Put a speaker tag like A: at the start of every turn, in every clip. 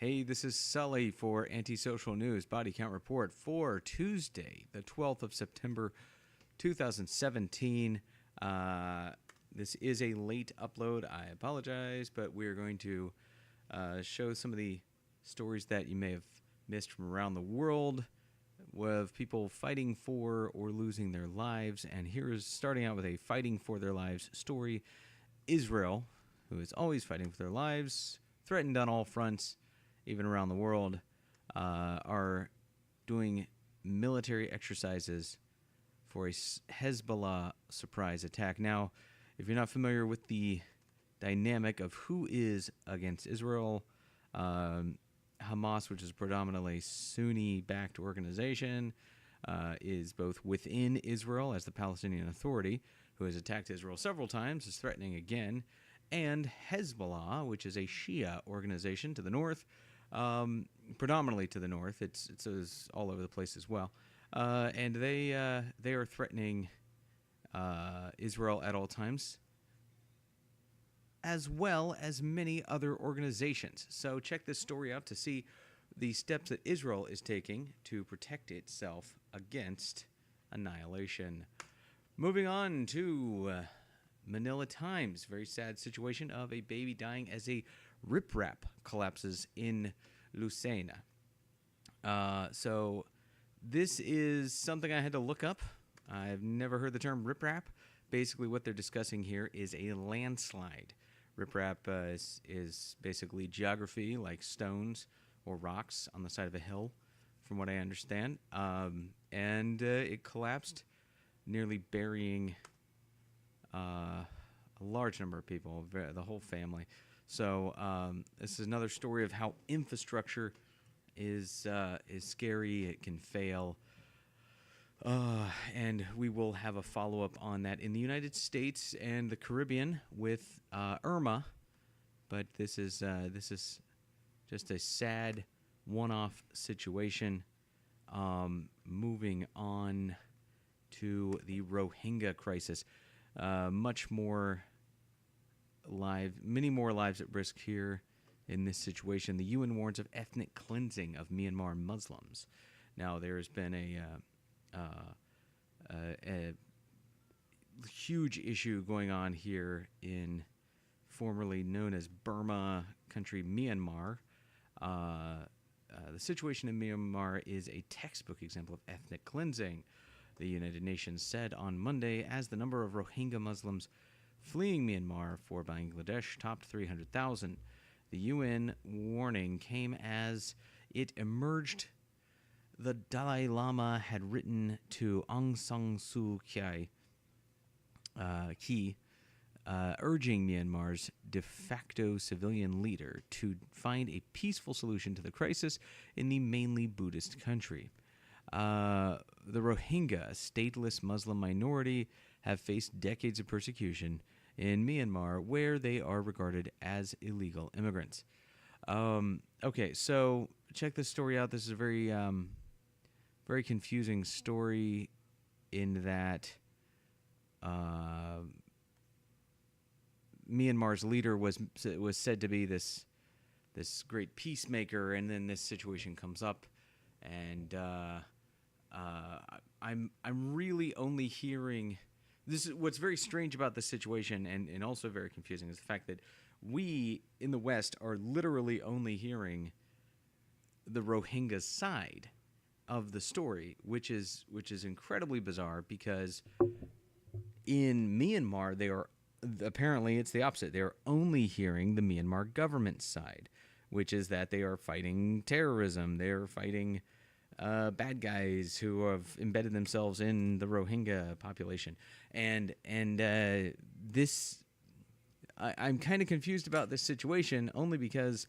A: Hey, this is Sully for Antisocial News Body Count Report for Tuesday, the 12th of September, 2017. This is a late upload. I apologize, but we're going to show some of the stories that you may have missed from around the world with people fighting for or losing their lives. And here is starting out with a fighting for their lives story. Israel, who is always fighting for their lives, threatened on all fronts, even around the world, are doing military exercises for a Hezbollah surprise attack. Now, if you're not familiar with the dynamic of who is against Israel, Hamas, which is a predominantly Sunni-backed organization, is both within Israel as the Palestinian Authority, who has attacked Israel several times, is threatening again, and Hezbollah, which is a Shia organization to the north, predominantly to the north. It's all over the place as well, and they are threatening Israel at all times, as well as many other organizations. So check this story out to see the steps that Israel is taking to protect itself against annihilation. Moving on to Manila Times. Very sad situation of a baby dying as a riprap collapses in Lucena. So this is something I had to look up. I've never heard the term riprap. Basically what they're discussing here is a landslide. Riprap is basically geography, like stones or rocks on the side of a hill, from what I understand. And it collapsed, nearly burying a large number of people, the whole family. So this is another story of how infrastructure is scary. It can fail. And we will have a follow-up on that in the United States and the Caribbean with Irma. But this is just a sad one-off situation. Moving on to the Rohingya crisis. Many more lives at risk here in this situation. The UN warns of ethnic cleansing of Myanmar Muslims. Now, there has been a huge issue going on here in formerly known as Burma country, Myanmar. The situation in Myanmar is a textbook example of ethnic cleansing, the United Nations said on Monday, as the number of Rohingya Muslims fleeing Myanmar for Bangladesh topped 300,000. The UN warning came as it emerged the Dalai Lama had written to Aung San Suu Kyi, urging Myanmar's de facto civilian leader to find a peaceful solution to the crisis in the mainly Buddhist country. The Rohingya, a stateless Muslim minority, have faced decades of persecution in Myanmar, where they are regarded as illegal immigrants. Okay, so check this story out. This is a very confusing story in that Myanmar's leader was said to be this great peacemaker, and then this situation comes up, and I'm really only hearing. This is what's very strange about this situation, and also very confusing, is the fact that we in the West are literally only hearing the Rohingya side of the story, which is incredibly bizarre, because in Myanmar they are apparently it's the opposite. They are only hearing the Myanmar government side, which is that they are fighting terrorism. They are fighting bad guys who have embedded themselves in the Rohingya population, and this I'm kind of confused about this situation, only because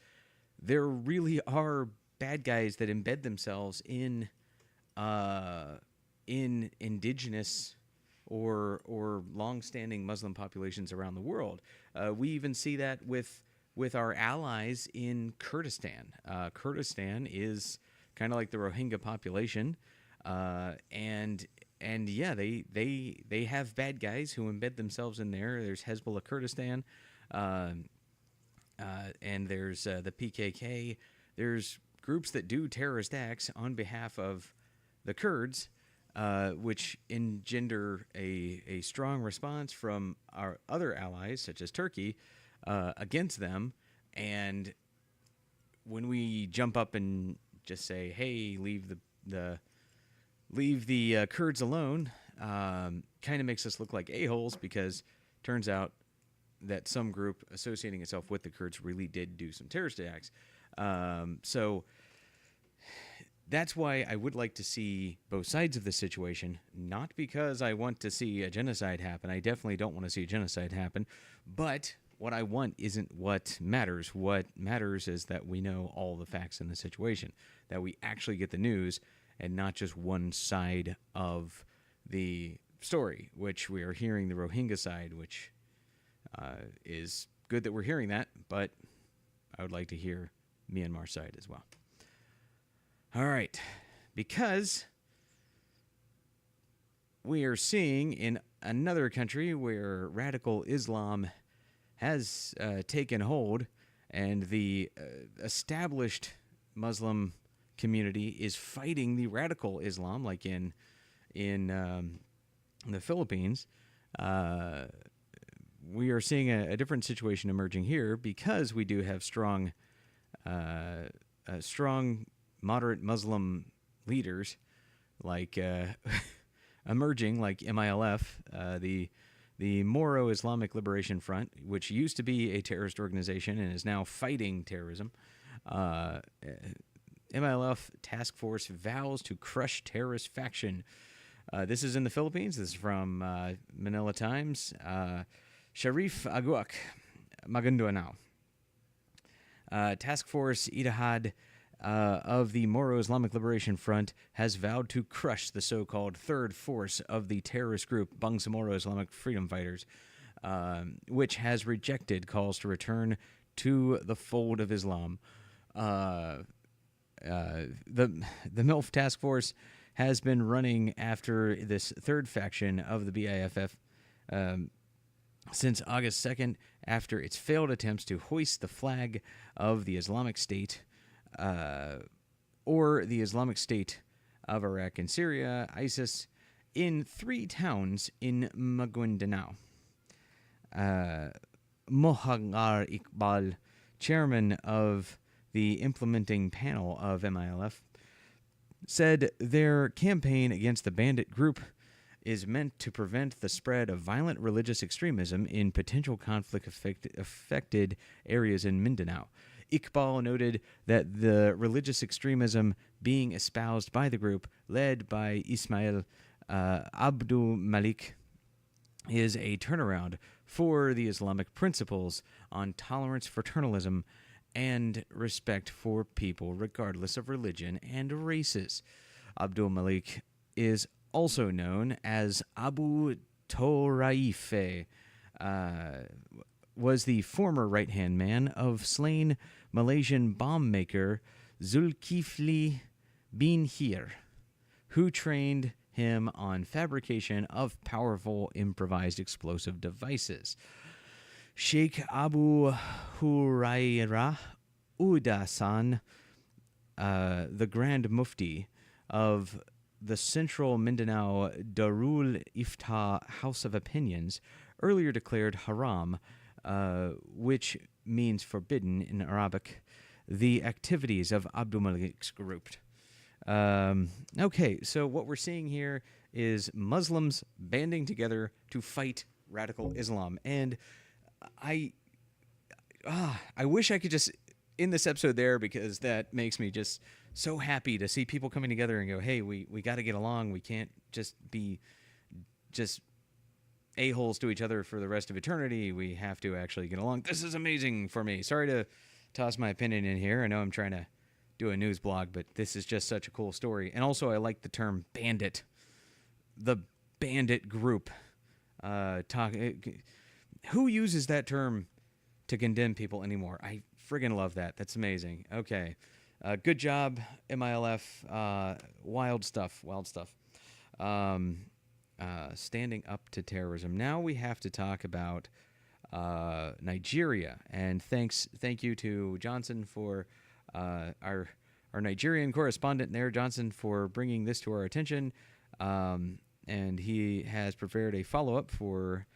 A: there really are bad guys that embed themselves in indigenous or long-standing Muslim populations around the world. We even see that with our allies in Kurdistan. Kurdistan is kind of like the Rohingya population, and yeah, they have bad guys who embed themselves in there. There's Hezbollah Kurdistan, and there's the PKK there's groups that do terrorist acts on behalf of the Kurds, which engender a strong response from our other allies, such as Turkey, against them. And when we jump up and just say, "Hey, leave the Kurds alone," kind of makes us look like a-holes, because turns out that some group associating itself with the Kurds really did do some terrorist acts. So that's why I would like to see both sides of the situation, not because I want to see a genocide happen. I definitely don't want to see a genocide happen, but what I want isn't what matters. What matters is that we know all the facts in the situation, that we actually get the news and not just one side of the story, which we are hearing the Rohingya side, which is good that we're hearing that, but I would like to hear Myanmar side as well. All right, because we are seeing in another country where radical Islam has taken hold, and the established Muslim community is fighting the radical Islam, like in the Philippines. We are seeing a different situation emerging here, because we do have strong moderate Muslim leaders, like emerging, like MILF, the Moro Islamic Liberation Front, which used to be a terrorist organization and is now fighting terrorism. MILF task force vows to crush terrorist faction. This is in the Philippines. This is from Manila Times. Sharif Aguak, Maguindanao. Task Force Itihad of the Moro Islamic Liberation Front has vowed to crush the so-called third force of the terrorist group Bangsamoro Islamic Freedom Fighters, which has rejected calls to return to the fold of Islam. The MILF task force has been running after this third faction of the BIFF since August 2nd, after its failed attempts to hoist the flag of the Islamic State, or the Islamic State of Iraq and Syria, ISIS, in 3 towns in Maguindanao. Mohangar Iqbal, chairman of the implementing panel of MILF, said their campaign against the bandit group is meant to prevent the spread of violent religious extremism in potential conflict-affected areas in Mindanao. Iqbal noted that the religious extremism being espoused by the group, led by Ismail Abdul Malik, is a turnaround for the Islamic principles on tolerance, fraternalism, and respect for people regardless of religion and races. Abdul Malik is also known as Abu Toraife, was the former right-hand man of slain Malaysian bomb maker Zulkifli bin Hir, who trained him on fabrication of powerful improvised explosive devices. Sheikh Abu Hurairah Udasan, the Grand Mufti of the Central Mindanao Darul Iftah House of Opinions, earlier declared haram, which means forbidden in Arabic, the activities of Abdul Malik's group. Okay, so what we're seeing here is Muslims banding together to fight radical Islam. And I wish I could just end this episode there, because that makes me just so happy to see people coming together and go, hey, we got to get along. We can't just be just a-holes to each other for the rest of eternity. We have to actually get along. This is amazing for me. Sorry to toss my opinion in here. I know I'm trying to do a news blog, but this is just such a cool story. And also, I like the term bandit. The bandit group. Who uses that term to condemn people anymore? I friggin' love that. That's amazing. Okay. Good job, MILF. Wild stuff. Standing up to terrorism. Now we have to talk about Nigeria. And thank you to Johnson for our Nigerian correspondent there, Johnson, for bringing this to our attention. And he has prepared a follow-up for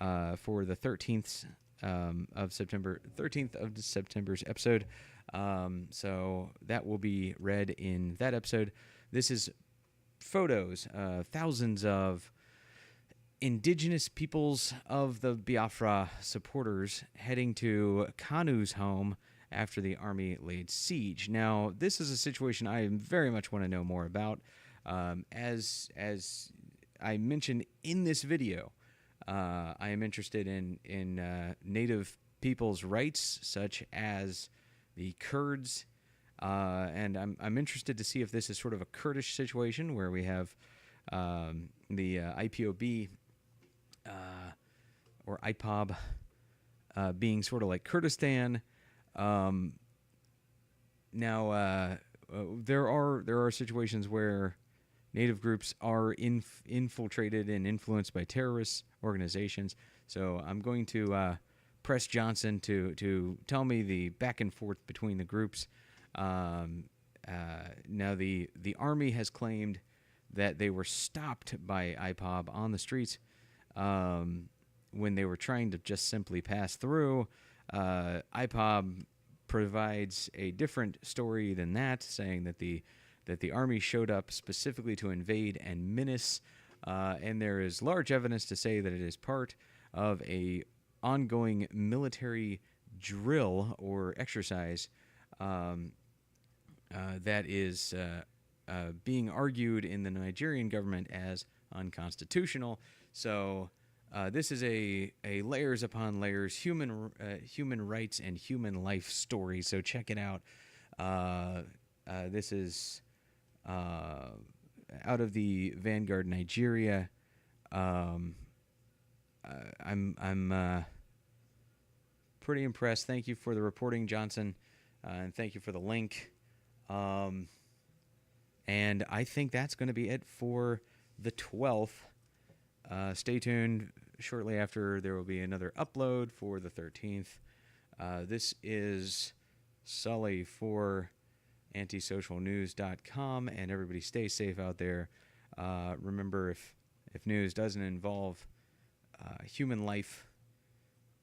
A: the 13th of September's episode. So that will be read in that episode. This is photos, thousands of indigenous peoples of the Biafra supporters heading to Kanu's home after the army laid siege. Now, this is a situation I very much want to know more about. As I mentioned in this video, I am interested in native people's rights, such as the Kurds, and I'm interested to see if this is sort of a Kurdish situation where we have the IPOB or IPOB being sort of like Kurdistan. Now, there are situations where native groups are infiltrated and influenced by terrorist organizations. So I'm going to press Johnson to tell me the back and forth between the groups. Now, the army has claimed that they were stopped by IPOB on the streets when they were trying to just simply pass through. IPOB provides a different story than that, saying that the army showed up specifically to invade and menace, and there is large evidence to say that it is part of a ongoing military drill or exercise that is being argued in the Nigerian government as unconstitutional. So this is a layers upon layers human rights and human life story. So check it out. This is out of the Vanguard, Nigeria. I'm pretty impressed. Thank you for the reporting, Johnson, and thank you for the link. And I think that's going to be it for the 12th. Stay tuned. Shortly after, there will be another upload for the 13th. This is Sully for antisocialnews.com, and everybody stay safe out there. Remember, if news doesn't involve human life,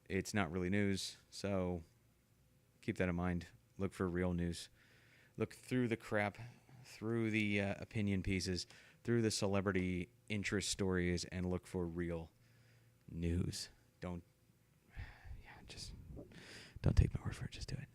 A: it's not really news. So keep that in mind. Look for real news. Look through the crap, through the opinion pieces, through the celebrity interest stories, and look for real news. Just don't take my word for it. Just do it.